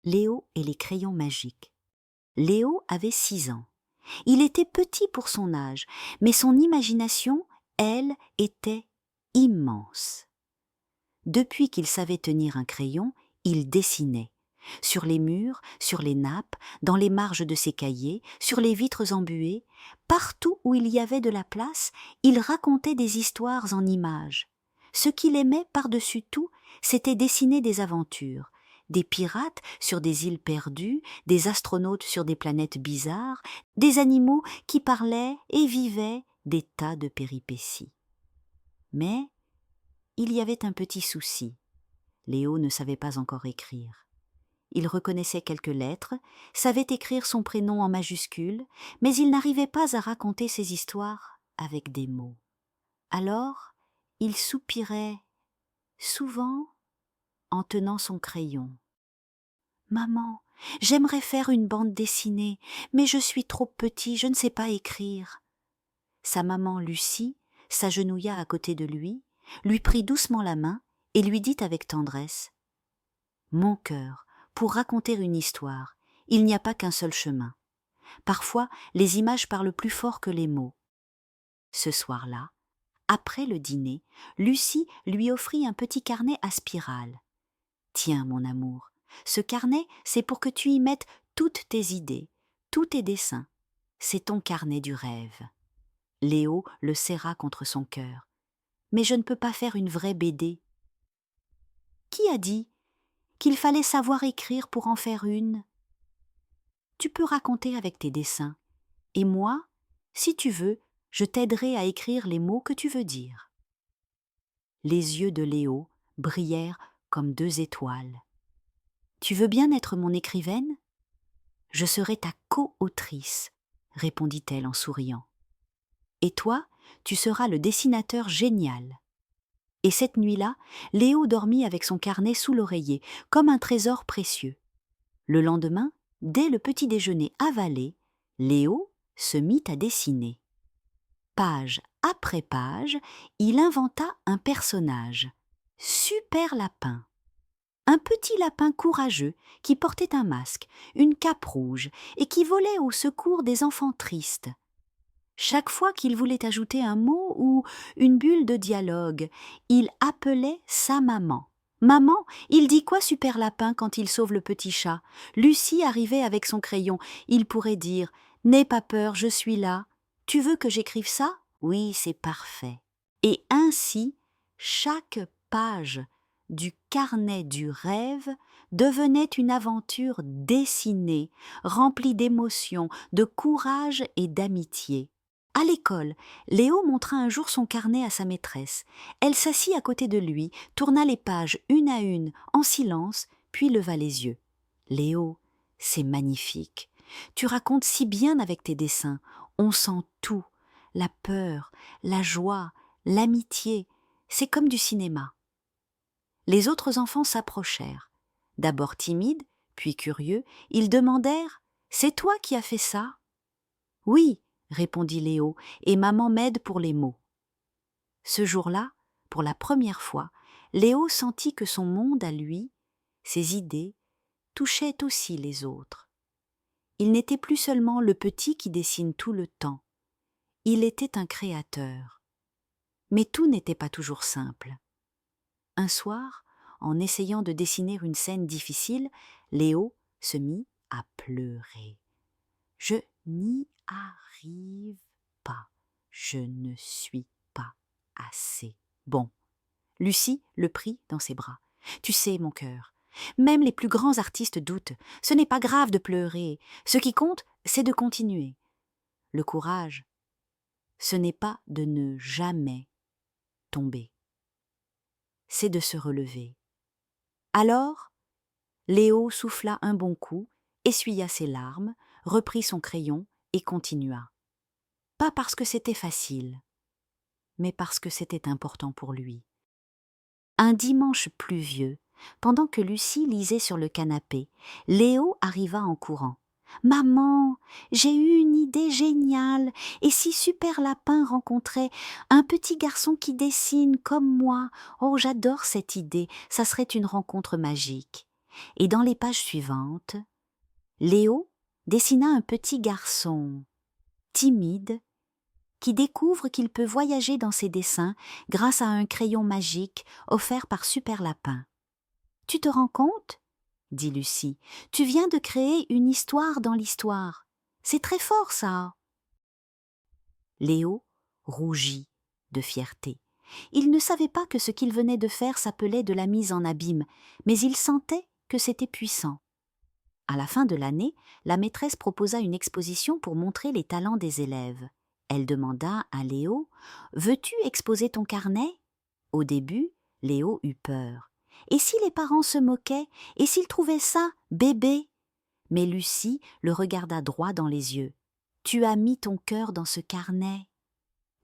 Léo et les crayons magiques. Léo avait 6 ans. Il était petit pour son âge, mais son imagination, elle, était immense. Depuis qu'il savait tenir un crayon, il dessinait. Sur les murs, sur les nappes, dans les marges de ses cahiers, sur les vitres embuées, partout où il y avait de la place, il racontait des histoires en images. Ce qu'il aimait par-dessus tout, c'était dessiner des aventures, des pirates sur des îles perdues, des astronautes sur des planètes bizarres, des animaux qui parlaient et vivaient des tas de péripéties. Mais il y avait un petit souci. Léo ne savait pas encore écrire. Il reconnaissait quelques lettres, savait écrire son prénom en majuscules, mais il n'arrivait pas à raconter ses histoires avec des mots. Alors, il soupirait souvent en tenant son crayon. « Maman, j'aimerais faire une bande dessinée, mais je suis trop petit, je ne sais pas écrire. » Sa maman Lucie s'agenouilla à côté de lui prit doucement la main et lui dit avec tendresse « Mon cœur, pour raconter une histoire, il n'y a pas qu'un seul chemin. Parfois, les images parlent plus fort que les mots. » Ce soir-là, après le dîner, Lucie lui offrit un petit carnet à spirale. « Tiens, mon amour, ce carnet, c'est pour que tu y mettes toutes tes idées, tous tes dessins. C'est ton carnet du rêve. » Léo le serra contre son cœur. « Mais je ne peux pas faire une vraie BD. »« Qui a dit qu'il fallait savoir écrire pour en faire une ? Tu peux raconter avec tes dessins. Et moi, si tu veux, je t'aiderai à écrire les mots que tu veux dire. » Les yeux de Léo brillèrent comme 2 étoiles. « Tu veux bien être mon écrivaine ? Je serai ta co-autrice, répondit-elle en souriant. Et toi, tu seras le dessinateur génial. » Et cette nuit-là, Léo dormit avec son carnet sous l'oreiller, comme un trésor précieux. Le lendemain, dès le petit déjeuner avalé, Léo se mit à dessiner. Page après page, il inventa un personnage. Super Lapin. Un petit lapin courageux qui portait un masque, une cape rouge et qui volait au secours des enfants tristes. Chaque fois qu'il voulait ajouter un mot ou une bulle de dialogue, il appelait sa maman. « Maman, il dit quoi Super Lapin quand il sauve le petit chat ?» Lucie arrivait avec son crayon. Il pourrait dire « N'aie pas peur, je suis là. Tu veux que j'écrive ça ? Oui, c'est parfait. » Et ainsi, chaque page du carnet du rêve devenait une aventure dessinée, remplie d'émotions, de courage et d'amitié. À l'école, Léo montra un jour son carnet à sa maîtresse. Elle s'assit à côté de lui, tourna les pages une à une, en silence, puis leva les yeux. « Léo, c'est magnifique. Tu racontes si bien avec tes dessins. On sent tout. La peur, la joie, l'amitié. C'est comme du cinéma. » Les autres enfants s'approchèrent. D'abord timides, puis curieux, ils demandèrent « C'est toi qui as fait ça ?»« Oui, » répondit Léo, et maman m'aide pour les mots. Ce jour-là, pour la première fois, Léo sentit que son monde à lui, ses idées, touchaient aussi les autres. Il n'était plus seulement le petit qui dessine tout le temps. Il était un créateur. Mais tout n'était pas toujours simple. Un soir, en essayant de dessiner une scène difficile, Léo se mit à pleurer. « Je n'y arrive pas. Je ne suis pas assez bon. » Lucie le prit dans ses bras. « Tu sais, mon cœur, même les plus grands artistes doutent. Ce n'est pas grave de pleurer. Ce qui compte, c'est de continuer. Le courage, ce n'est pas de ne jamais tomber. C'est de se relever. » Alors, Léo souffla un bon coup, essuya ses larmes, reprit son crayon et continua. Pas parce que c'était facile, mais parce que c'était important pour lui. Un dimanche pluvieux, pendant que Lucie lisait sur le canapé, Léo arriva en courant. « Maman, j'ai eu une idée géniale, et si Super Lapin rencontrait un petit garçon qui dessine comme moi, oh j'adore cette idée, ça serait une rencontre magique. » Et dans les pages suivantes, Léo dessina un petit garçon timide qui découvre qu'il peut voyager dans ses dessins grâce à un crayon magique offert par Super Lapin. « Tu te rends compte ?» dit Lucie. « Tu viens de créer une histoire dans l'histoire. C'est très fort, ça !» Léo rougit de fierté. Il ne savait pas que ce qu'il venait de faire s'appelait de la mise en abîme, mais il sentait que c'était puissant. À la fin de l'année, la maîtresse proposa une exposition pour montrer les talents des élèves. Elle demanda à Léo « Veux-tu exposer ton carnet ?» Au début, Léo eut peur. Et si les parents se moquaient? Et s'ils trouvaient ça bébé? Mais Lucie le regarda droit dans les yeux. « Tu as mis ton cœur dans ce carnet.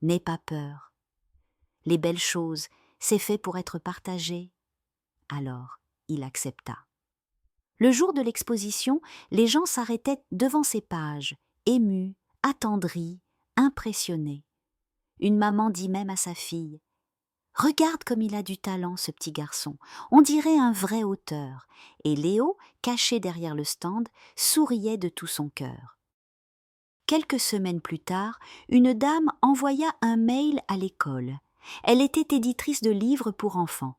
N'aie pas peur. Les belles choses, c'est fait pour être partagé. » Alors, il accepta. Le jour de l'exposition, les gens s'arrêtaient devant ces pages, émus, attendris, impressionnés. Une maman dit même à sa fille « Regarde comme il a du talent, ce petit garçon, on dirait un vrai auteur. » Et Léo, caché derrière le stand, souriait de tout son cœur. Quelques semaines plus tard, une dame envoya un mail à l'école. Elle était éditrice de livres pour enfants.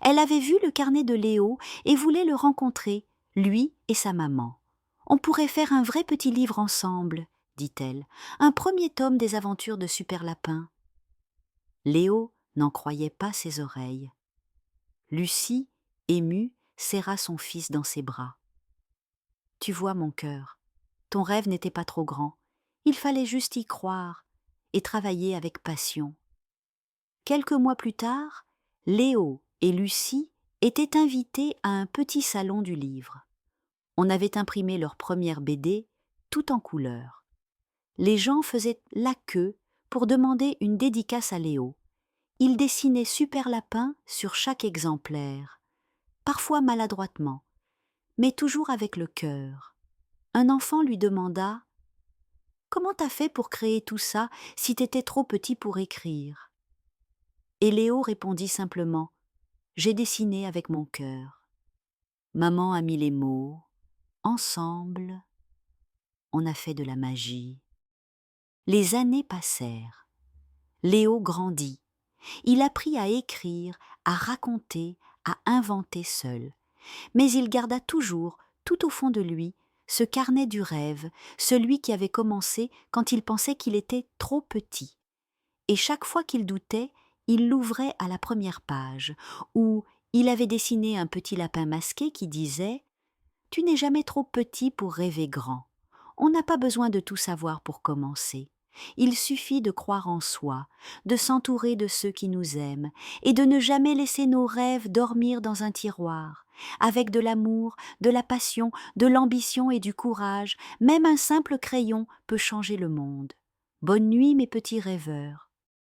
Elle avait vu le carnet de Léo et voulait le rencontrer, lui et sa maman. « On pourrait faire un vrai petit livre ensemble, » dit-elle, « un premier tome des aventures de Super Lapin. » Léo n'en croyait pas ses oreilles. Lucie, émue, serra son fils dans ses bras. « Tu vois, mon cœur, ton rêve n'était pas trop grand. Il fallait juste y croire et travailler avec passion. » Quelques mois plus tard, Léo et Lucie étaient invités à un petit salon du livre. On avait imprimé leur première BD, tout en couleur. Les gens faisaient la queue pour demander une dédicace à Léo. Il dessinait Super Lapin sur chaque exemplaire, parfois maladroitement, mais toujours avec le cœur. Un enfant lui demanda « Comment t'as fait pour créer tout ça si t'étais trop petit pour écrire ?» Et Léo répondit simplement « J'ai dessiné avec mon cœur. Maman a mis les mots. Ensemble, on a fait de la magie. » Les années passèrent. Léo grandit. Il apprit à écrire, à raconter, à inventer seul. Mais il garda toujours, tout au fond de lui, ce carnet du rêve, celui qui avait commencé quand il pensait qu'il était trop petit. Et chaque fois qu'il doutait, il l'ouvrait à la première page, où il avait dessiné un petit lapin masqué qui disait « Tu n'es jamais trop petit pour rêver grand. On n'a pas besoin de tout savoir pour commencer. Il suffit de croire en soi, de s'entourer de ceux qui nous aiment et de ne jamais laisser nos rêves dormir dans un tiroir. Avec de l'amour, de la passion, de l'ambition et du courage, même un simple crayon peut changer le monde. Bonne nuit, mes petits rêveurs.